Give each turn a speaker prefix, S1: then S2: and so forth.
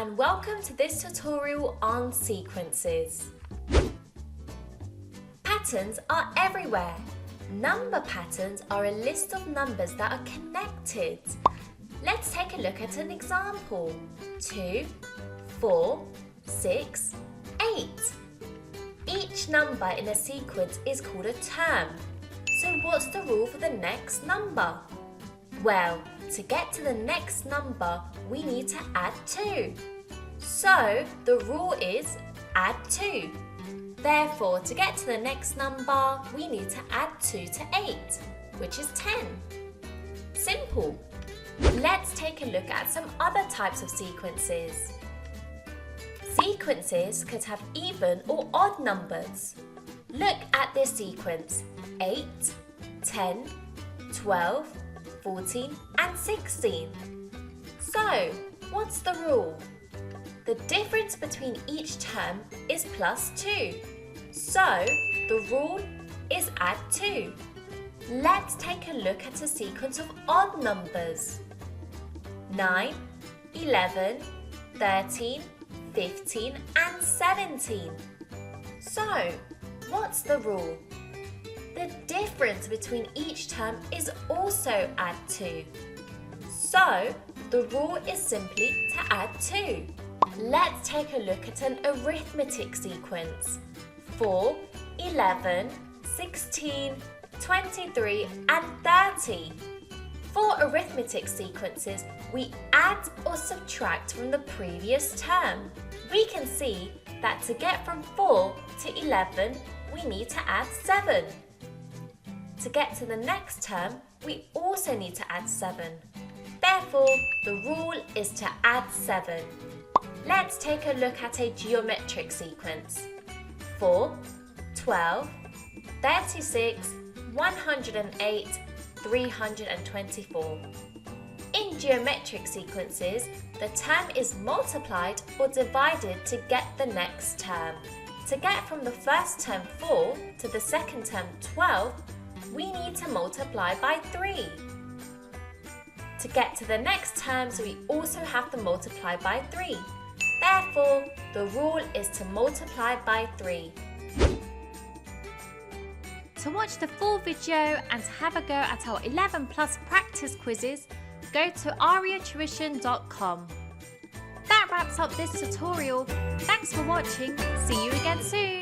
S1: and welcome to this tutorial on sequences. Patterns are everywhere. Number patterns are a list of numbers that are connected. Let's take a look at an example. 2, 4, 6, 8. Each number in a sequence is called a term. So what's the rule for the next number? Well, to get to the next number, we need to add 2. So the rule is add 2. Therefore, to get to the next number, we need to add 2 to 8, which is 10. Simple. Let's take a look at some other types of sequences. Sequences could have even or odd numbers. Look at this sequence: 8, 10, 12, 14 and 16. So, what's the rule? The difference between each term is plus 2. So, the rule is add 2. Let's take a look at a sequence of odd numbers. 9, 11, 13, 15 and 17. So, what's the rule? The difference between each term is also add 2. So, the rule is simply to add 2. Let's take a look at an arithmetic sequence. 4, 11, 16, 23 and 30. For arithmetic sequences, we add or subtract from the previous term. We can see that to get from 4 to 11, we need to add 7. To get to the next term, we also need to add 7. Therefore, the rule is to add 7. Let's take a look at a geometric sequence. 4, 12, 36, 108, 324. In geometric sequences, the term is multiplied or divided to get the next term. To get from the first term 4 to the second term 12, we need to multiply by 3. To get to the next terms, we also have to multiply by 3. Therefore, the rule is to multiply by 3.
S2: To watch the full video and to have a go at our 11 plus practice quizzes, go to ariatuition.com. That wraps up this tutorial. Thanks for watching. See you again soon.